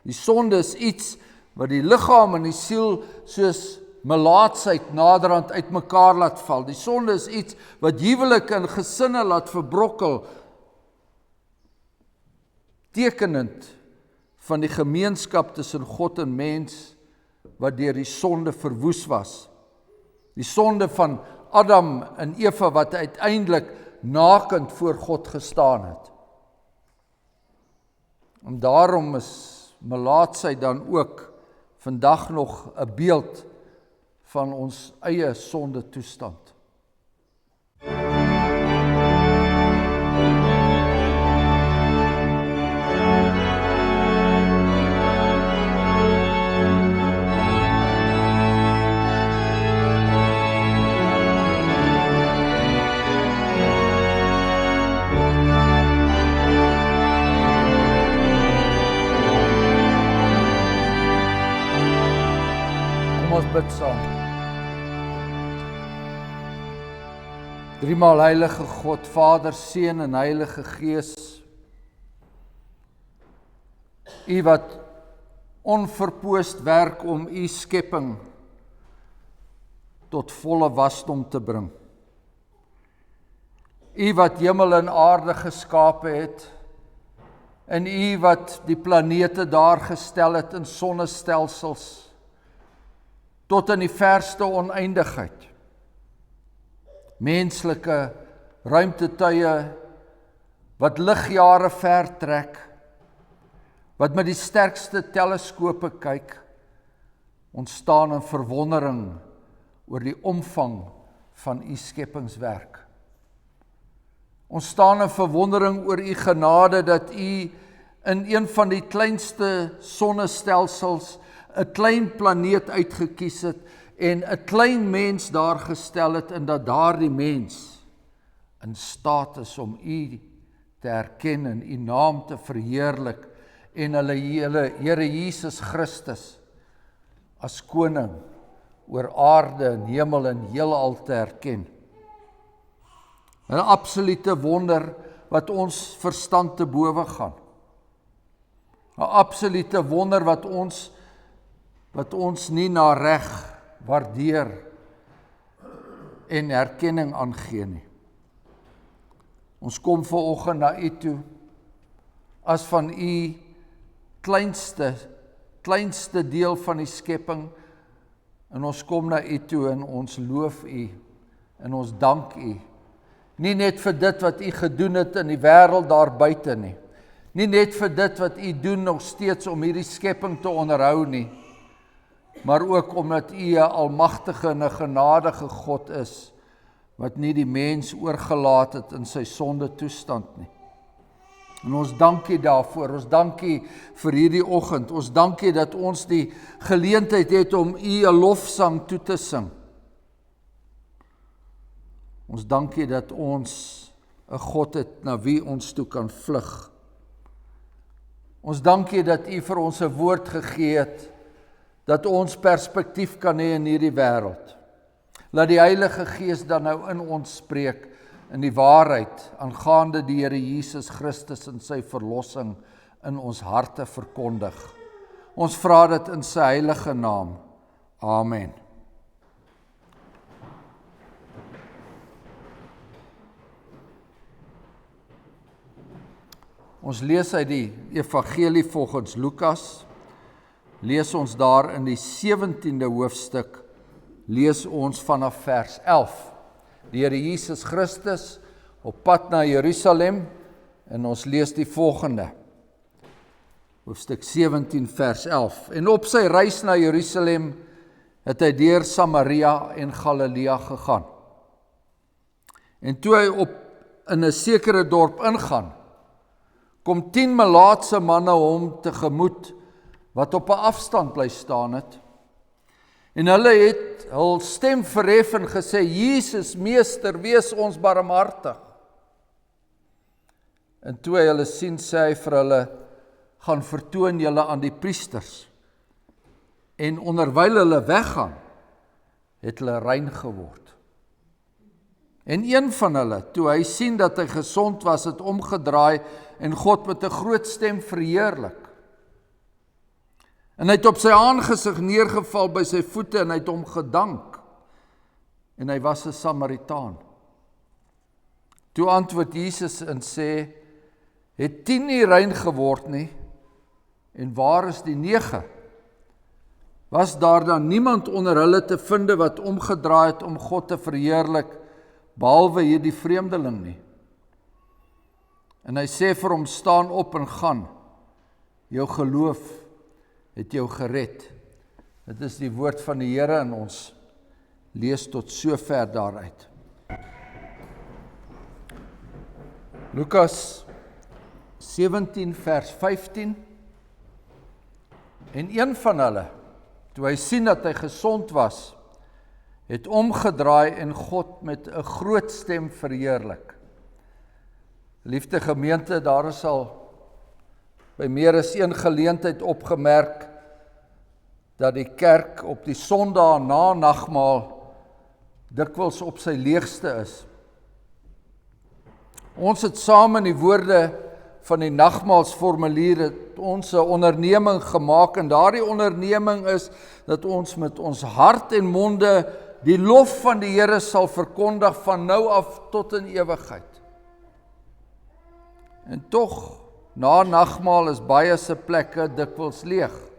Die sonde is iets wat die liggaam en die siel soos melaatsheid naderhand uitmekaar laat val. Die sonde is iets wat huwelike en gesinne laat verbrokkel, tekenend van die gemeenskap tussen God en mens wat deur die sonde verwoes was. Die sonde van Adam en Eva wat uiteindelik nakend voor God gestaan het. En daarom is melaatsheid dan ook vandag nog 'n beeld van ons eie sonde toestand. Kom ons bid saam. Driemaal heilige God, Vader, Seun en Heilige Gees, U wat onverpoost werk om U skepping tot volle wasdom te bring. U wat hemel en aarde geskape het, en U wat die planete daar gestel het in sonnestelsels, tot in die verste oneindigheid. Menslike ruimtetuie wat ligjare ver trek, wat met die sterkste teleskope kyk, ontstaan in verwondering oor die omvang van U skepingswerk. Ons staan in verwondering oor U genade dat U in een van die kleinste sonnestelsels 'n klein planeet uitgekies het en 'n klein mens daar gestel het en dat daardie mens in staat is om U te herken en U naam te verheerlik en hulle Here Jesus Christus as koning oor aarde en hemel en heelal te herken. 'n absolute wonder wat ons verstand te bowe gaan. 'n absolute wonder wat ons nie na reg waardeer en erkenning aangee nie. Ons kom vanoggend na U toe as van U kleinste deel van die skepping en ons kom na U toe en ons loof U en ons dank U. Nie net vir dit wat U gedoen het in die wêreld daar buite nie. Nie net vir dit wat U doen nog steeds om hierdie skepping te onderhou nie, maar ook omdat U 'n almagtige en 'n genadige God is, wat nie die mens oorgelaat het in sy sonde toestand nie. En ons dank U daarvoor, ons dank U vir hierdie oggend, ons dank U dat ons die geleentheid het om U 'n lofsang toe te sing. Ons dank U dat ons 'n God het na wie ons toe kan vlug. Ons dank U dat U vir ons 'n woord gegee het, dat ons perspektief kan hê in hierdie wêreld. Laat die Heilige Gees dan nou in ons spreek in die waarheid aangaande die Here Jesus Christus en sy verlossing in ons harte verkondig. Ons vra dit in sy heilige naam. Amen. Ons lees uit die Evangelie volgens Lukas, lees ons daar in die 17de hoofstuk, lees ons vanaf vers 11. Die Here Jesus Christus op pad na Jerusalem en ons lees die volgende. Hoofstuk 17 vers 11. En op sy reis na Jerusalem het hy deur Samaria en Galilea gegaan. En toe hy in 'n sekere dorp ingaan, kom 10 melaatse manne hom tegemoet wat op 'n afstand bly staan het. En hulle het hul stem verhef en gesê, Jesus, Meester, wees ons barmhartig. En toe hy hulle sien, sê hy vir hulle, gaan vertoon julle aan die priesters. En onderwyl hulle weggaan, het hulle rein geword. En een van hulle, toe hy sien dat hy gesond was, het omgedraai en God met 'n groot stem verheerlik. En hy het op sy aangesig neergeval by sy voete en hy het hom gedank. En hy was 'n Samaritaan. Toe antwoord Jesus en sê, het 10 nie rein geword nie, en waar is die 9? Was daar dan niemand onder hulle te vind wat omgedraai het om God te verheerlik, behalwe hierdie vreemdeling nie? En hy sê vir hom, staan op en gaan, jou geloof het jou gered. Dit is die woord van die Here en ons lees tot sover daaruit. Lukas 17 vers 15. En een van hulle, toe hy sien dat hy gesond was, het omgedraai en God met 'n groot stem verheerlik. Liefde gemeente, daar is al by meer as een geleentheid opgemerk dat die kerk op die Sondag na nagmaal dikwels op sy leegste is. Ons het saam in die woorde van die nagmaalsformulier het ons 'n onderneming gemaak en daardie onderneming is dat ons met ons hart en monde die lof van die Here sal verkondig van nou af tot in ewigheid. En tog, na nagmaal is baie se plekke dikwels leeg.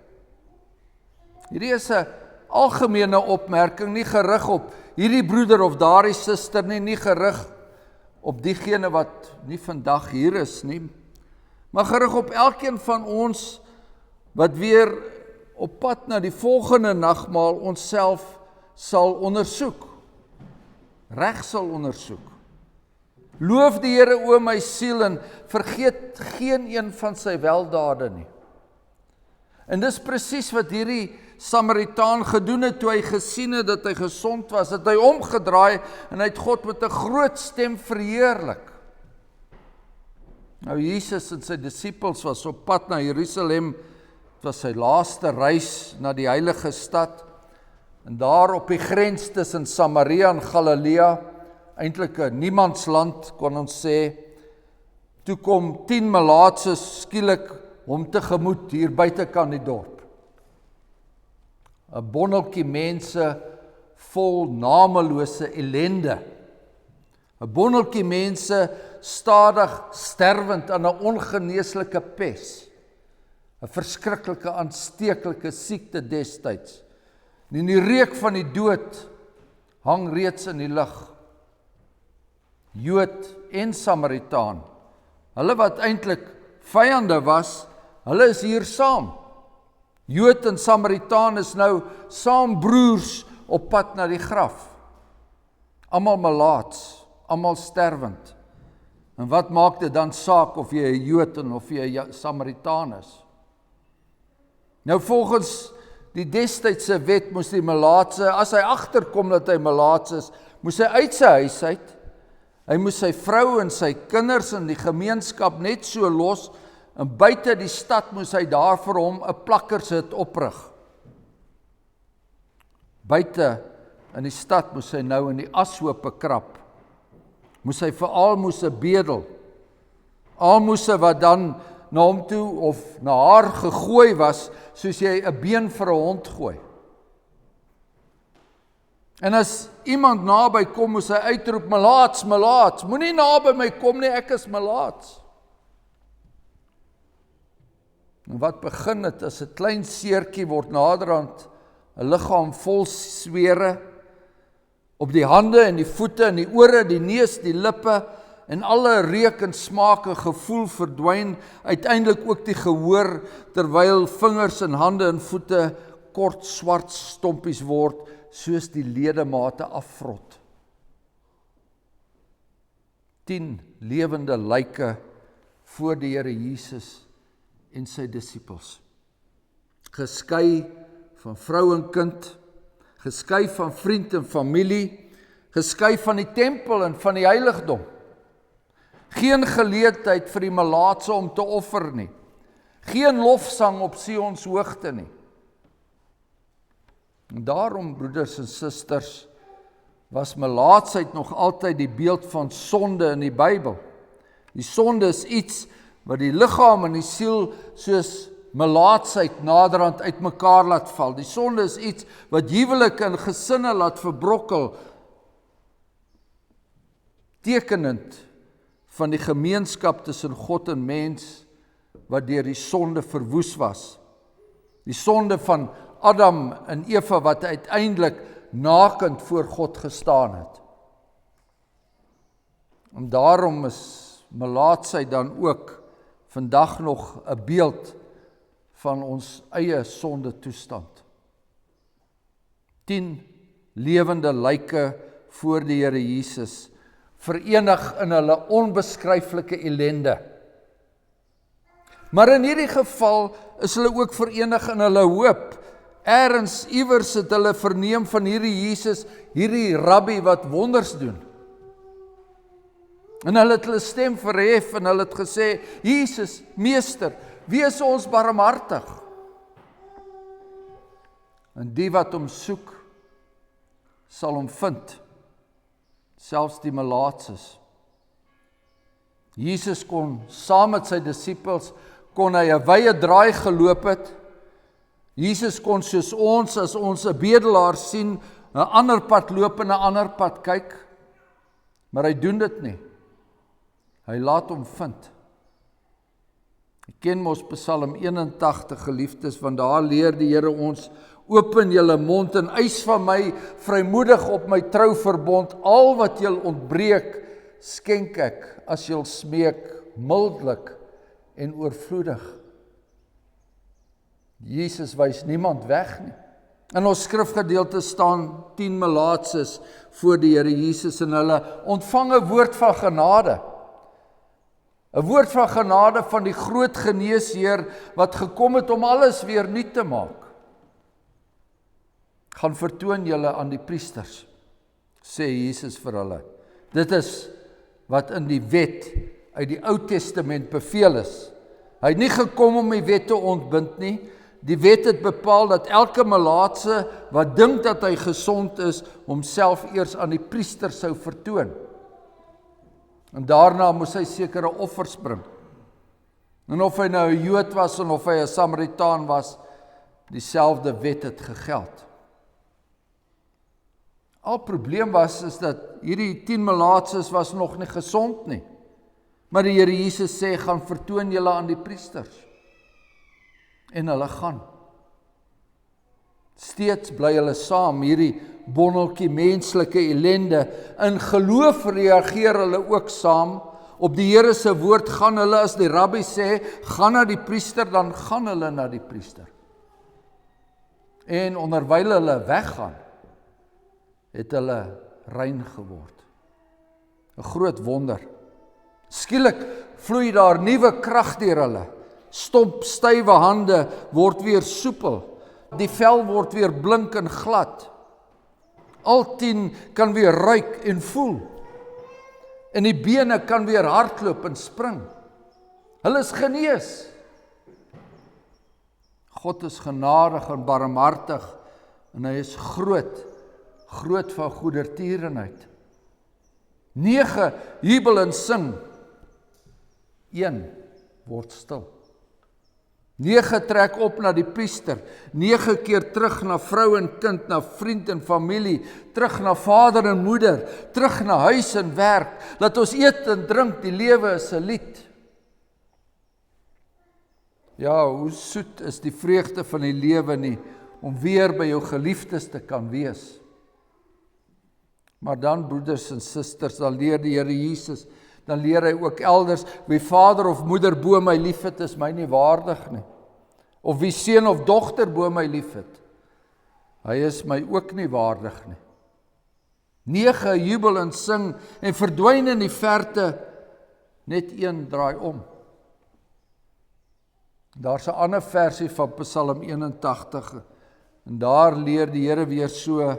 Hierdie is 'n algemene opmerking, nie gerig op hierdie broeder of daardie suster nie gerig op diegene wat nie vandag hier is nie, maar gerig op elkeen van ons wat weer op pad na die volgende nagmaal onsself sal ondersoek, reg sal ondersoek. Loof die Here o my siel en vergeet geen een van sy weldade nie. En dis presies wat hierdie Samaritaan gedoen het toe hy gesien het dat hy gesond was, het hy omgedraai en hy het God met 'n groot stem verheerlik. Nou Jesus en sy disippels was op pad na Jerusalem, dit was sy laaste reis na die heilige stad, en daar op die grens tussen Samaria en Galilea, eintlik 'n niemandsland kon ons sê, toe kom 10 melaatses skielik hom tegemoet hier buitekant die dorp. 'n Bondeltjie mense vol namelose ellende. 'n Bondeltjie mense stadig sterwend aan 'n ongeneeslike pes. 'n Verskriklike aansteeklike siekte destyds. En die reuk van die dood hang reeds in die lug. Jood en Samaritaan, hulle wat eintlik vyande was, hulle is hier saam. Jood en Samaritaan is nou saam broers op pad na die graf. Almal melaats, almal sterwend. En wat maak dit dan saak of jy 'n Jood en of jy 'n Samaritaan is? Nou volgens die destydse wet moes die melaatse, as hy agterkom dat hy melaats is, moes hy uit sy huis uit. Hy moes sy vrou en sy kinders in die gemeenskap net so los, en buite die stad moes hy daar vir hom 'n plakkershut oprig. Buite in die stad moes hy nou in die ashoope krap. Moes hy vir almoese bedel. Almoese wat dan na hom toe of na haar gegooi was, soos jy 'n been vir 'n hond gooi. En as iemand naby kom, moes hy uitroep, melaats, melaats, moenie naby my kom nie, ek is melaats. En wat begin het as 'n klein seertjie word naderhand 'n liggaam vol swere, op die hande en die voete en die ore, die neus, die lippe, en alle reuk en smaak en gevoel verdwyn, uiteindelik ook die gehoor, terwyl vingers en hande en voete kort swart stompies word, soos die ledemate afvrot. 10 lewende lyke voor die Here Jesus en sy disippels. Geskei van vrou en kind, geskei van vriend en familie, geskei van die tempel en van die heiligdom. Geen geleentheid vir die melaatse om te offer nie. Geen lofsang op Sions hoogte nie. En daarom, broeders en susters, was melaatsheid nog altyd die beeld van sonde in die Bybel. Die sonde is iets wat die liggaam en die siel soos melaatsheid naderhand uitmekaar laat val. Die sonde is iets wat huwelike en gesinne laat verbrokkel, tekenend van die gemeenskap tussen God en mens, wat deur die sonde verwoes was. Die sonde van Adam en Eva, wat uiteindelik nakend voor God gestaan het. En daarom is melaatsheid dan ook vandag nog 'n beeld van ons eie sonde toestand. 10 lewende lyke voor die Here Jesus, verenig in hulle onbeskryflike ellende. Maar in hierdie geval is hulle ook verenig in hulle hoop. Ergens iewers het hulle verneem van hierdie Jesus, hierdie rabbi wat wonders doen. En hulle het hulle stem verhef en hulle het gesê, Jesus, meester, wees ons barmhartig. En die wat hom soek, sal hom vind, selfs die melaatses. Jesus kon saam met sy disippels, kon hy 'n wye draai geloop het. Jesus kon soos ons, as ons 'n bedelaar sien, 'n ander pad loop en 'n ander pad kyk, maar hy doen dit nie. Hy laat hom vind. Ek ken mos Psalm 81, geliefdes, want daar leer die Here ons, open julle mond en eis van my, vrymoedig op my trouverbond, al wat julle ontbreek, skenk ek, as julle smeek, mildelik en oorvloedig. Jesus wys niemand weg nie. In ons skrifgedeelte staan 10 melaatses voor die Here Jesus en hulle ontvang 'n woord van genade. 'n woord van genade van die groot geneesheer wat gekom het om alles weer nuut te maak. Gaan vertoon julle aan die priesters, sê Jesus vir hulle. Dit is wat in die wet uit die Ou Testament beveel is. Hy het nie gekom om die wet te ontbind nie. Die wet het bepaal dat elke melaatse wat dink dat hy gesond is, homself eers aan die priester sou vertoon. En daarna moes hy sekere offers bring. En of hy nou 'n Jood was en of hy 'n Samaritaan was, dieselfde wet het gegeld. Al probleem was is dat hierdie 10 melaatses was nog nie gesond nie. Maar die Here Jesus sê, gaan vertoon julle aan die priesters. En hulle gaan. Steeds bly hulle saam, hierdie bondeltjie menslike ellende. In geloof reageer hulle ook saam. Op die Here se woord gaan hulle, as die rabbi sê, gaan na die priester, dan gaan hulle na die priester. En onderwyl hulle weggaan, het hulle rein geword. 'n Groot wonder. Skielik vloei daar nuwe krag deur hulle. Stomp stywe hande word weer soepel. Die vel word weer blink en glad. Al 10 kan weer ruik en voel. En die bene kan weer hardloop en spring. Hulle is genees. God is genadig en barmhartig en hy is groot van goedertierenheid. 9 jubel en sing. 1 word stil. 9 trek op na die priester. 9 keer terug na vrou en kind, na vriend en familie. Terug na vader en moeder. Terug na huis en werk. Laat ons eet en drink, die lewe is 'n lied. Ja, hoe soet is die vreugde van die lewe nie, om weer by jou geliefdes te kan wees. Maar dan, broeders en susters, dan leer die Here Jesus, dan leer hy ook elders, wie vader of moeder bo my liefhet, is my nie waardig nie. Of wie seun of dogter bo my liefhet, hy is my ook nie waardig nie. 9 jubel en sing en verdwyn in die verte, net 1 draai om. Daar's 'n ander versie van Psalm 81, en daar leer die Here weer so,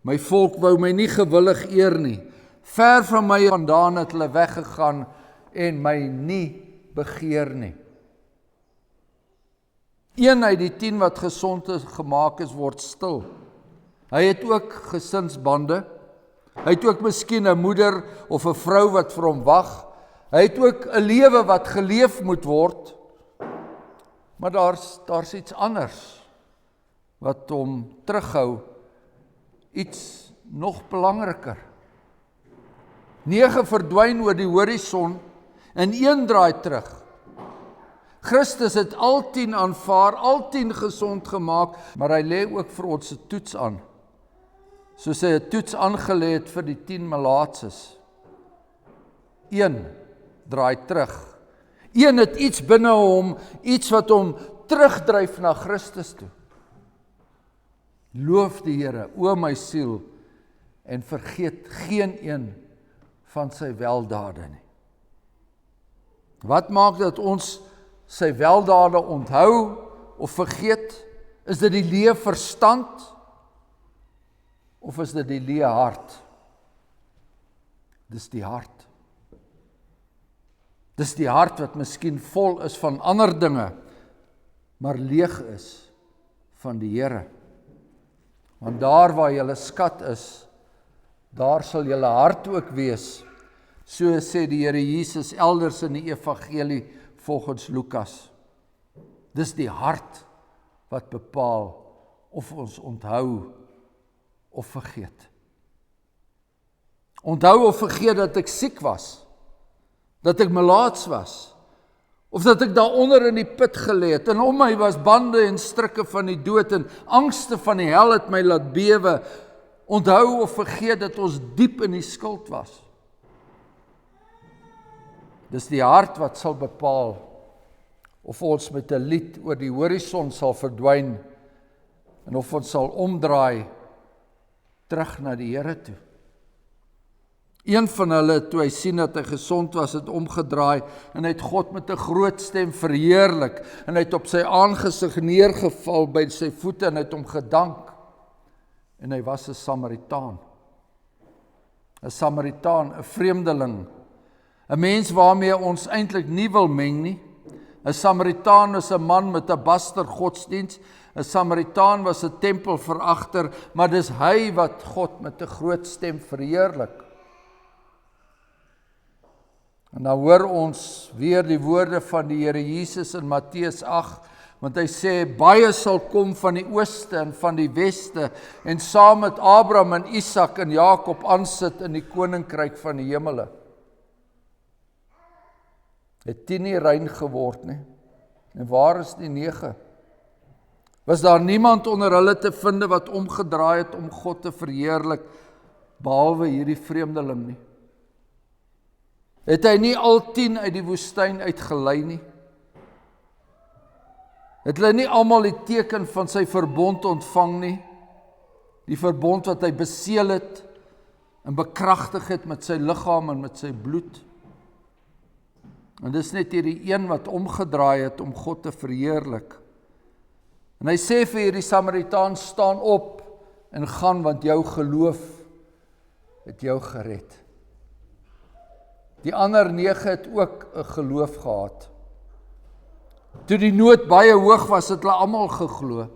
my volk wou my nie gewillig eer nie, ver van my vandaan het hulle weggegaan en my nie begeer nie. 1 uit die 10 wat gesond is, gemaak is, word stil. Hy het ook gesinsbande, hy het ook miskien 'n moeder of 'n vrou wat vir hom wag, hy het ook 'n lewe wat geleef moet word. Maar daar's iets anders wat hom terughou, iets nog belangriker. 9 verdwyn oor die horison en 1 draai terug. Christus het al 10 aanvaar, al 10 gesond gemaak, maar hy lê ook vir ons 'n toets aan. Soos hy 'n toets aangelê het vir die 10 malaatses. 1 draai terug. 1 het iets binne hom, iets wat hom terugdryf na Christus toe. Loof die Here, o my siel, en vergeet geen een van sy weldade nie. Wat maak dat ons sy weldade onthou of vergeet? Is dit die leë verstand of is dit die leë hart? Dis die hart. Dis die hart wat miskien vol is van ander dinge, maar leeg is van die Here. Want daar waar julle skat is, daar sal julle hart ook wees. So sê die Here Jesus elders in die evangelie volgens Lukas. Dis die hart wat bepaal of ons onthou of vergeet. Onthou of vergeet dat ek siek was, dat ek melaats was, of dat ek daaronder in die put gelê het, en om my was bande en strikke van die dood, en angste van die hel het my laat bewe. Onthou of vergeet dat ons diep in die skuld was. Dis die hart wat sal bepaal of ons met 'n lied oor die horison sal verdwyn, en of ons sal omdraai terug na die Here toe. Een van hulle, toe hy sien dat hy gesond was, het omgedraai en hy het God met 'n groot stem verheerlik en hy het op sy aangesig neergeval by sy voete en hy het hom gedank. En hy was 'n Samaritaan. 'n Samaritaan, 'n vreemdeling, 'n mens waarmee ons eintlik nie wil meng nie. 'n Samaritaan is 'n man met 'n baster godsdiens. 'n Samaritaan was 'n tempelveragter, maar dis hy wat God met 'n groot stem verheerlik. En dan hoor ons weer die woorde van die Here Jesus in Matteus 8, want hy sê, baie sal kom van die ooste en van die weste, en saam met Abraham en Isak en Jakob aansit in die koninkryk van die hemele. Het 10 nie rein geword nie, en waar is die 9? Was daar niemand onder hulle te vind wat omgedraai het om God te verheerlik, behalwe hierdie vreemdeling nie? Het hy nie al 10 uit die woestyn uitgelei nie? Het hulle nie almal die teken van sy verbond ontvang nie? Die verbond wat hy beseël het en bekragtig het met sy liggaam en met sy bloed. En dis net hierdie een wat omgedraai het om God te verheerlik. En hy sê vir hierdie Samaritaan, staan op en gaan, want jou geloof het jou gered. Die ander 9 het ook 'n geloof gehad. Toe die nood baie hoog was, het hulle almal geglo.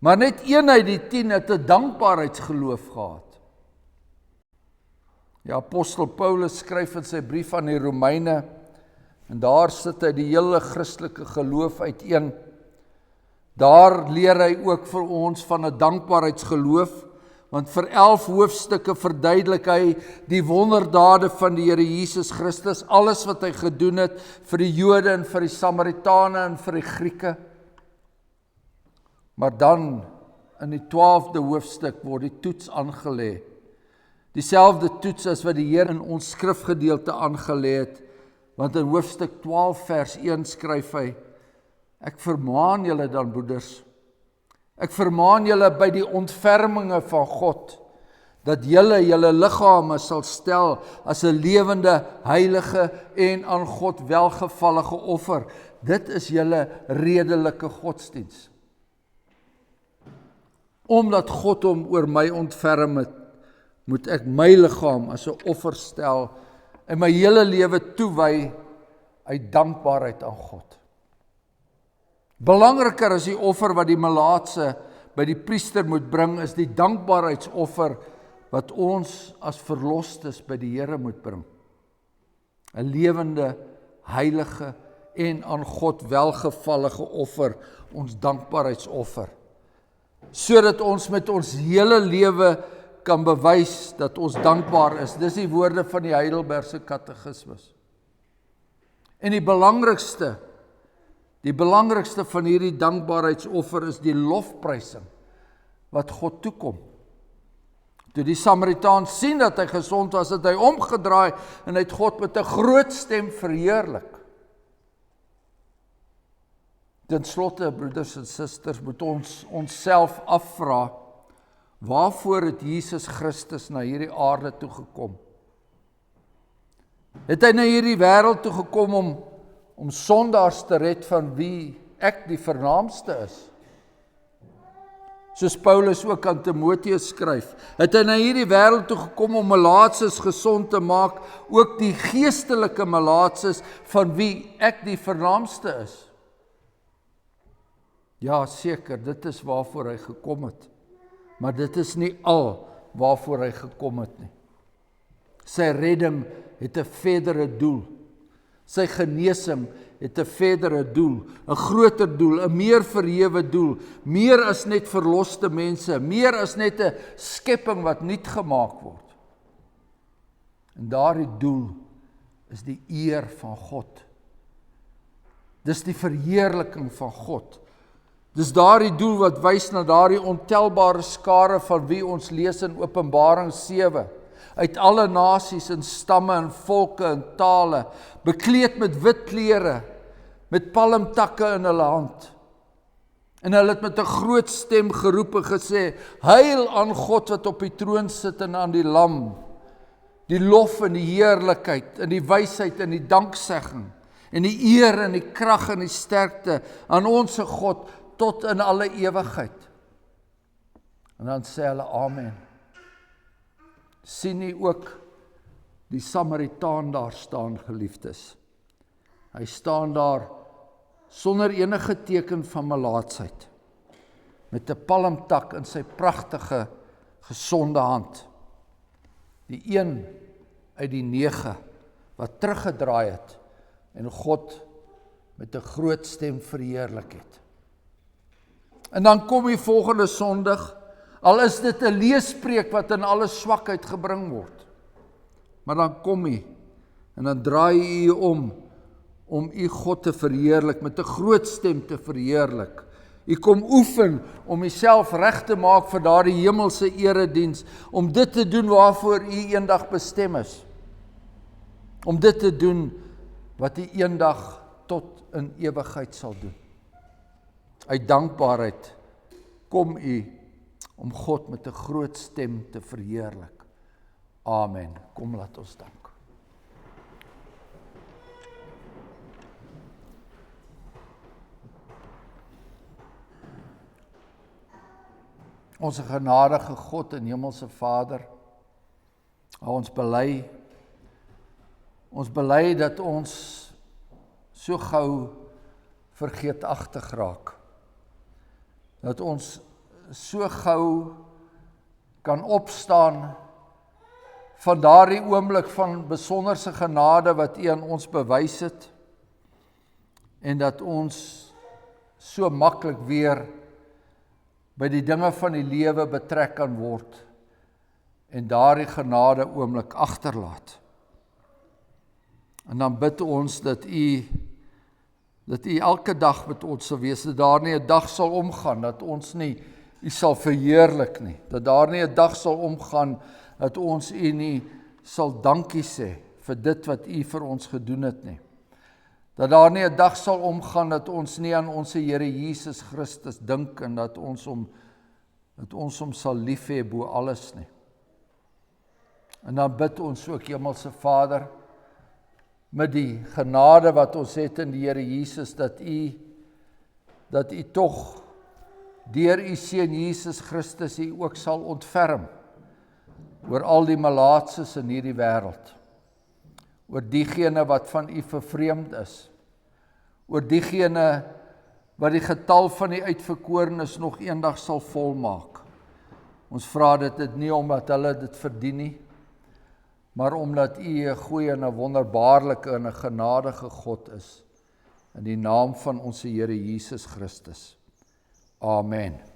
Maar net een uit die 10 het 'n dankbaarheidsgeloof gehad. Die apostel Paulus skryf in sy brief aan die Romeine, en daar sit hy die hele Christelike geloof uiteen. Daar leer hy ook vir ons van 'n dankbaarheidsgeloof, want vir 11 hoofstukke verduidelik hy die wonderdade van die Here Jesus Christus, alles wat hy gedoen het vir die Jode en vir die Samaritane en vir die Grieke. Maar dan, in die 12de hoofstuk, word die toets aangelê. Dieselfde toets as wat die Here in ons skrifgedeelte aangelê het, want in hoofstuk 12 vers 1 skryf hy, ek vermaan julle dan, broeders, ek vermaan julle by die ontferminge van God, dat julle liggame sal stel as 'n lewende, heilige en aan God welgevallige offer. Dit is julle redelike godsdiens. Omdat God hom oor my ontferm het, moet ek my liggaam as 'n offer stel en my hele lewe toewy uit dankbaarheid aan God. Belangriker as die offer wat die melaatse by die priester moet bring, is die dankbaarheidsoffer wat ons as verlostes by die Here moet bring. 'n lewende, heilige en aan God welgevallige offer, ons dankbaarheidsoffer, sodat ons met ons hele lewe kan bewys dat ons dankbaar is. Dis die woorde van die Heidelbergse Katekismus. En die belangrikste van hierdie dankbaarheidsoffer is die lofprysing wat God toekom. Toe die Samaritaan sien dat hy gesond was, het hy omgedraai en hy het God met 'n groot stem verheerlik. Ten slotte, broeders en susters, moet ons onsself afvra, waarvoor het Jesus Christus na hierdie aarde toe gekom? Het hy na hierdie wêreld toe gekom om sondaars te red van wie ek die vernaamste is? Soos Paulus ook aan Timoteus skryf, het hy na hierdie wêreld toe gekom om malaatses gesond te maak, ook die geestelike malaatses van wie ek die vernaamste is. Ja, seker, dit is waarvoor hy gekom het. Maar dit is nie al waarvoor hy gekom het nie. Sy redding het 'n verdere doel. Sy genesing het 'n verdere doel, 'n groter doel, 'n meer verhewe doel, meer as net verloste mense, meer as net 'n skepping wat nuut gemaak word. En daardie doel is die eer van God. Dis die verheerliking van God. Dis daardie doel wat wys na daardie ontelbare skare van wie ons lees in Openbaring 7, uit alle nasies en stamme en volke en tale, bekleed met wit klere, met palmtakke in hulle hand. En hulle het met 'n groot stem geroep en gesê, heil aan God wat op die troon sit en aan die Lam. Die lof en die heerlikheid en die wysheid en die danksegging en die eer en die krag en die sterkte aan ons God tot in alle ewigheid. En dan sê hulle amen. Sien nie ook die Samaritaan daar staan, geliefdes. Hy staan daar sonder enige teken van melaatsheid, met 'n palmtak in sy pragtige, gesonde hand. Die een uit die 9 wat teruggedraai het en God met 'n groot stem verheerlik het. En dan kom die volgende Sondag, al is dit 'n leespreek wat in alle swakheid gebring word. Maar dan kom hy, en dan draai hy om u God te verheerlik, met 'n groot stem te verheerlik. U kom oefen om uself reg te maak vir daardie hemelse erediens, om dit te doen waarvoor u eendag bestem is. Om dit te doen wat u eendag tot in ewigheid sal doen. Uit dankbaarheid kom u om God met 'n groot stem te verheerlik. Amen. Kom, laat ons dank. Onze genadige God en hemelse Vader, ons bely dat ons so gou vergeetagtig raak. Dat ons so gou kan opstaan van daardie oomblik van besonderse genade wat U aan ons bewys het, en dat ons so maklik weer by die dinge van die lewe betrek kan word en daardie genade oomblik agterlaat. En dan bid ons dat U elke dag met ons sal wees, dat daar nie 'n dag sal omgaan dat ons nie U sal verheerlik nie, dat daar nie 'n dag sal omgaan dat ons U nie sal dankie sê vir dit wat U vir ons gedoen het nie. Dat daar nie 'n dag sal omgaan dat ons nie aan ons Here Jesus Christus dink en dat ons hom sal lief hê bo alles nie. En dan bid ons ook, Hemelse Vader, met die genade wat ons het in die Here Jesus, dat U tog deur U Seun Jesus Christus U ook sal ontferm oor al die malaatses in hierdie wêreld, oor diegene wat van U vervreemd is, oor diegene wat die getal van die uitverkorenes nog eendag sal volmaak. Ons vra dit nie omdat hulle dit verdien nie, maar omdat U 'n goeie en 'n wonderbaarlike en 'n genadige God is, in die naam van ons Here Jesus Christus. Amen.